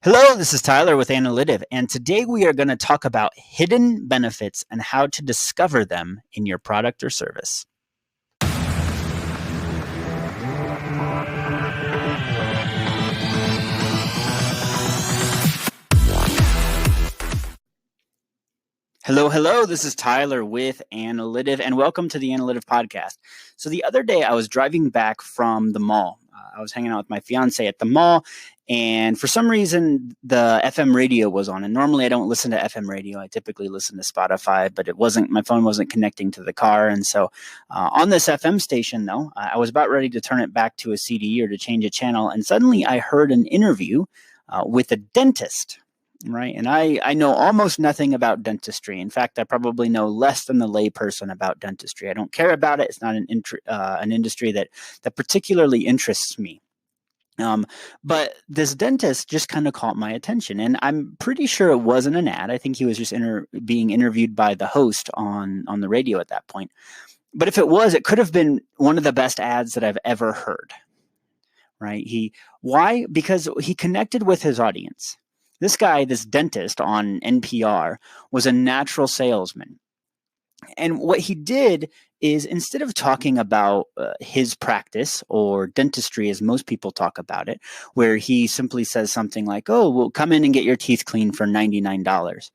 Hello, this is Tyler with Analytive, and today we are going to talk about hidden benefits and how to discover them in your product or service. Hello, this is Tyler with Analytive, and welcome to the Analytive podcast. So, the other day I was driving back from the mall. I was hanging out with my fiance at the mall, and for some reason, the FM radio was on. And normally I don't listen to FM radio. I typically listen to Spotify, but my phone wasn't connecting to the car. And so, on this FM station, though, I was about ready to turn it back to a CD or to change a channel. And suddenly I heard an interview with a dentist. Right. And I know almost nothing about dentistry. In fact, I probably know less than the layperson about dentistry. I don't care about it. It's not an industry that particularly interests me. But this dentist just kind of caught my attention. And I'm pretty sure it wasn't an ad. I think he was just being interviewed by the host on the radio at that point. But if it was, it could have been one of the best ads that I've ever heard. Right. Why? Because he connected with his audience. This guy, this dentist on NPR, was a natural salesman. And what he did is, instead of talking about his practice or dentistry as most people talk about it, where he simply says something like, oh, well, come in and get your teeth cleaned for $99,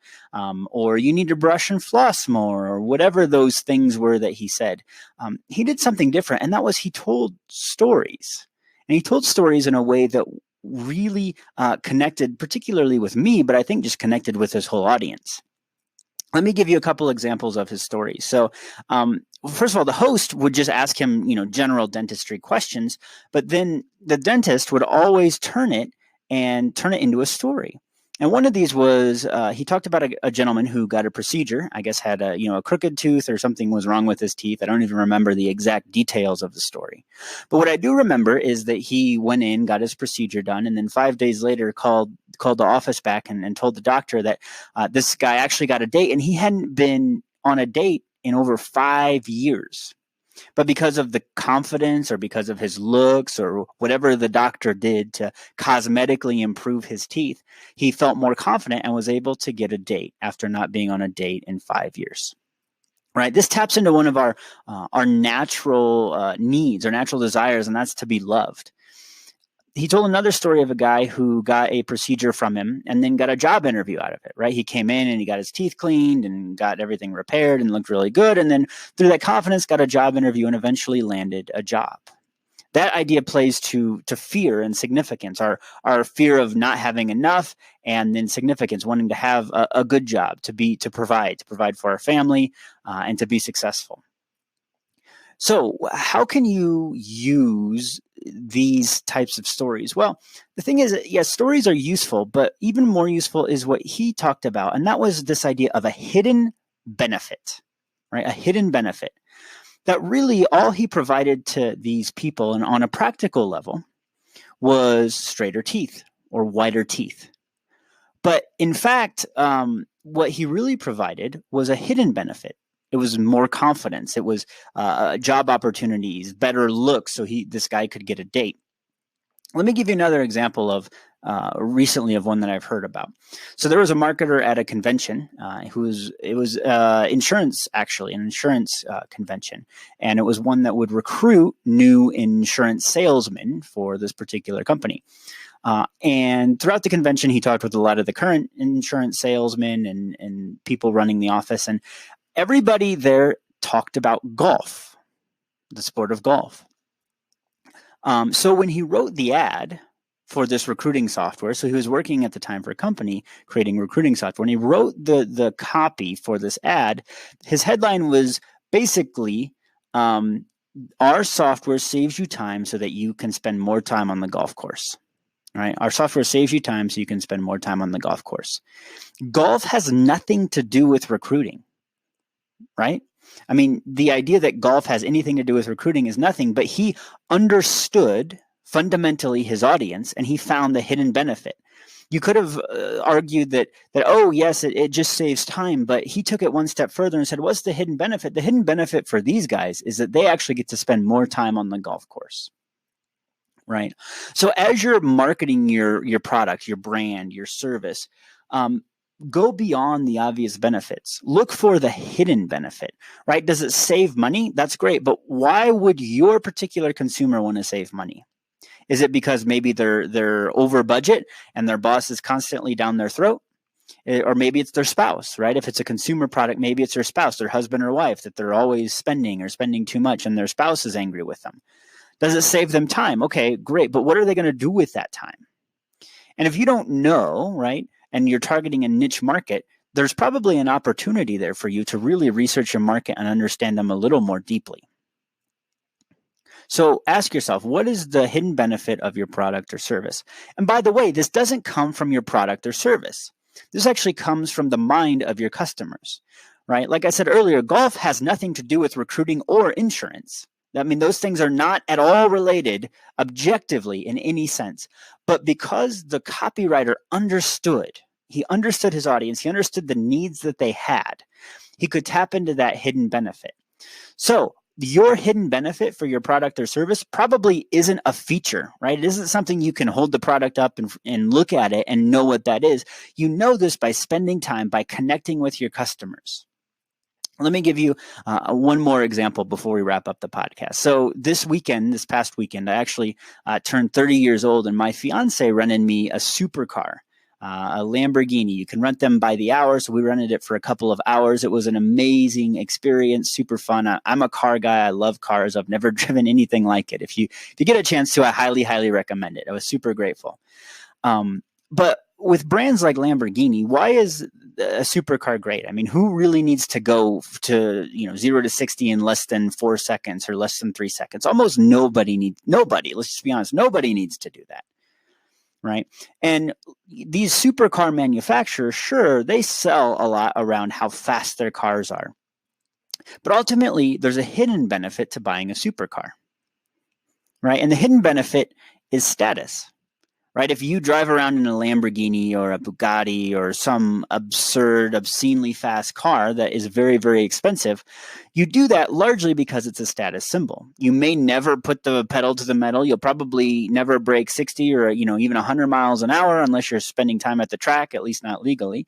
or you need to brush and floss more, or whatever those things were that he said, he did something different. And that was, he told stories. And he told stories in a way that really connected, particularly with me, but I think just connected with his whole audience. Let me give you a couple examples of his stories. So, first of all, the host would just ask him, general dentistry questions, but then the dentist would always turn it into a story. And one of these was, he talked about a gentleman who got a procedure, I guess had a crooked tooth or something was wrong with his teeth. I don't even remember the exact details of the story. But what I do remember is that he went in, got his procedure done, and then 5 days later called the office back and told the doctor that this guy actually got a date, and he hadn't been on a date in over 5 years. But because of the confidence, or because of his looks, or whatever the doctor did to cosmetically improve his teeth, he felt more confident and was able to get a date after not being on a date in 5 years. Right. This taps into one of our natural needs, our natural desires, and that's to be loved. He told another story of a guy who got a procedure from him and then got a job interview out of it, right? He came in and he got his teeth cleaned and got everything repaired and looked really good. And then through that confidence, got a job interview and eventually landed a job. That idea plays to fear and significance, our fear of not having enough, and then significance, wanting to have a good job, to provide for our family, and to be successful. So how can you use these types of stories? Well, the thing is, yes, stories are useful, but even more useful is what he talked about. And that was this idea of a hidden benefit, right? A hidden benefit that really all he provided to these people, and on a practical level, was straighter teeth or whiter teeth. But in fact, what he really provided was a hidden benefit. It was more confidence. It was job opportunities, better looks, so this guy could get a date. Let me give you another example of recently of one that I've heard about. So there was a marketer at a convention it was insurance, actually, an insurance convention, and it was one that would recruit new insurance salesmen for this particular company. And throughout the convention, he talked with a lot of the current insurance salesmen and people running the office, and everybody there talked about golf, the sport of golf. So when he wrote the ad for this recruiting software, so he was working at the time for a company creating recruiting software, and he wrote the copy for this ad, his headline was basically, our software saves you time so that you can spend more time on the golf course. Right? Our software saves you time so you can spend more time on the golf course. Golf has nothing to do with recruiting. Right? I mean, the idea that golf has anything to do with recruiting is nothing, but he understood fundamentally his audience, and he found the hidden benefit. You could have argued that, oh, yes, it just saves time, but he took it one step further and said, what's the hidden benefit? The hidden benefit for these guys is that they actually get to spend more time on the golf course. right? So as you're marketing your product, your brand, your service, go beyond the obvious benefits. Look for the hidden benefit, right? Does it save money? That's great, but why would your particular consumer want to save money? Is it because maybe they're over budget and their boss is constantly down their throat? Or maybe it's their spouse, right? If it's a consumer product, maybe it's their spouse, their husband or wife, that they're always spending or spending too much and their spouse is angry with them. Does it save them time? Okay, great. But what are they going to do with that time? And if you don't know, right, and you're targeting a niche market, there's probably an opportunity there for you to really research your market and understand them a little more deeply. So ask yourself, what is the hidden benefit of your product or service? And by the way, this doesn't come from your product or service. This actually comes from the mind of your customers, right? Like I said earlier, golf has nothing to do with recruiting or insurance. I mean, those things are not at all related objectively in any sense. But because the copywriter understood, he understood his audience, he understood the needs that they had, he could tap into that hidden benefit. So your hidden benefit for your product or service probably isn't a feature, right? It isn't something you can hold the product up and look at it and know what that is. You know this by spending time, by connecting with your customers. Let me give you one more example before we wrap up the podcast. So this past weekend, I actually turned 30 years old, and my fiance rented me a supercar, a Lamborghini. You can rent them by the hour, so we rented it for a couple of hours. It was an amazing experience, super fun. I'm a car guy. I love cars. I've never driven anything like it. If you get a chance to, I highly, highly recommend it. I was super grateful. But with brands like Lamborghini, why is a supercar great? I mean, who really needs to go to 0 to 60 in less than 4 seconds or less than 3 seconds? Almost nobody. Let's just be honest. Nobody needs to do that, right? And these supercar manufacturers, sure, they sell a lot around how fast their cars are, but ultimately, there's a hidden benefit to buying a supercar, right? And the hidden benefit is status. Right? If you drive around in a Lamborghini or a Bugatti or some absurd, obscenely fast car that is very, very expensive, you do that largely because it's a status symbol. You may never put the pedal to the metal. You'll probably never break 60 or even 100 miles an hour unless you're spending time at the track, at least not legally.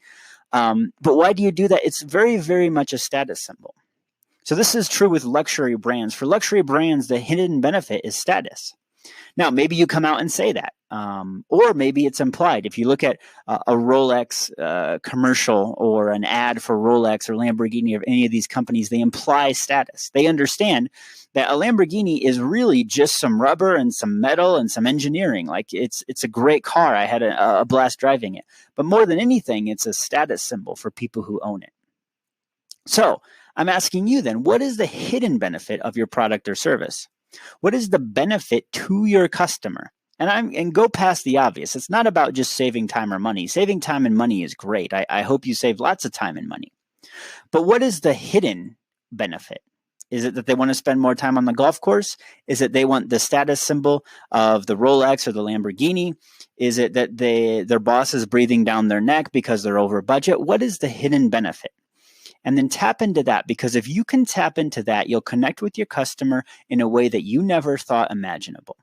But why do you do that? It's very, very much a status symbol. So this is true with luxury brands. For luxury brands, the hidden benefit is status. Now, maybe you come out and say that, or maybe it's implied. If you look at a Rolex commercial or an ad for Rolex or Lamborghini or any of these companies, they imply status. They understand that a Lamborghini is really just some rubber and some metal and some engineering. Like it's a great car. I had a blast driving it. But more than anything, it's a status symbol for people who own it. So I'm asking you then, what is the hidden benefit of your product or service? What is the benefit to your customer? And go past the obvious. It's not about just saving time or money. Saving time and money is great. I hope you save lots of time and money. But what is the hidden benefit? Is it that they want to spend more time on the golf course? Is it they want the status symbol of the Rolex or the Lamborghini? Is it that their boss is breathing down their neck because they're over budget? What is the hidden benefit? And then tap into that, because if you can tap into that, you'll connect with your customer in a way that you never thought imaginable.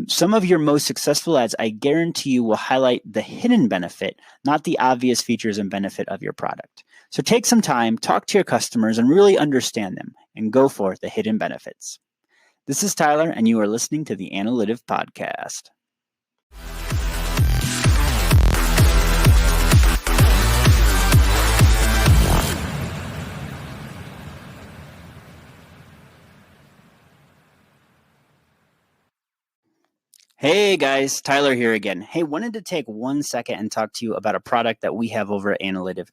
Some of your most successful ads, I guarantee you, will highlight the hidden benefit, not the obvious features and benefit of your product. So take some time, talk to your customers, and really understand them, and go for the hidden benefits. This is Tyler, and you are listening to the Analytive Podcast. Hey guys, Tyler here again. Hey, wanted to take 1 second and talk to you about a product that we have over at Analytive.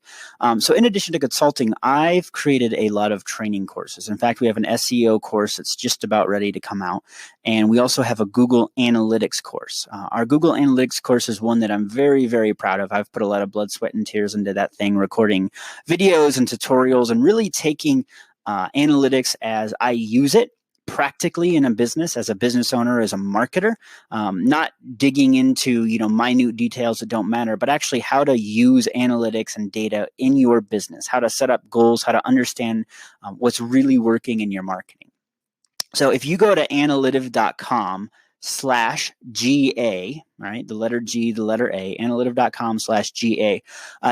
So in addition to consulting, I've created a lot of training courses. In fact, we have an SEO course that's just about ready to come out. And we also have a Google Analytics course. Our Google Analytics course is one that I'm very, very proud of. I've put a lot of blood, sweat, and tears into that thing, recording videos and tutorials and really taking analytics as I use it practically in a business, as a business owner, as a marketer, not digging into minute details that don't matter, but actually how to use analytics and data in your business, how to set up goals, how to understand what's really working in your marketing. So if you go to analytive.com analytive.com/GA, right? The letter G, the letter A, analytive.com/GA.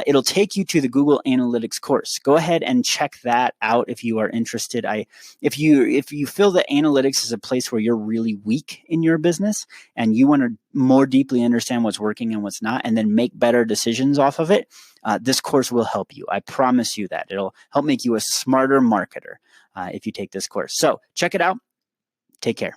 It'll take you to the Google Analytics course. Go ahead and check that out if you are interested. If you feel that analytics is a place where you're really weak in your business and you want to more deeply understand what's working and what's not, and then make better decisions off of it, this course will help you. I promise you that. It'll help make you a smarter marketer if you take this course. So check it out. Take care.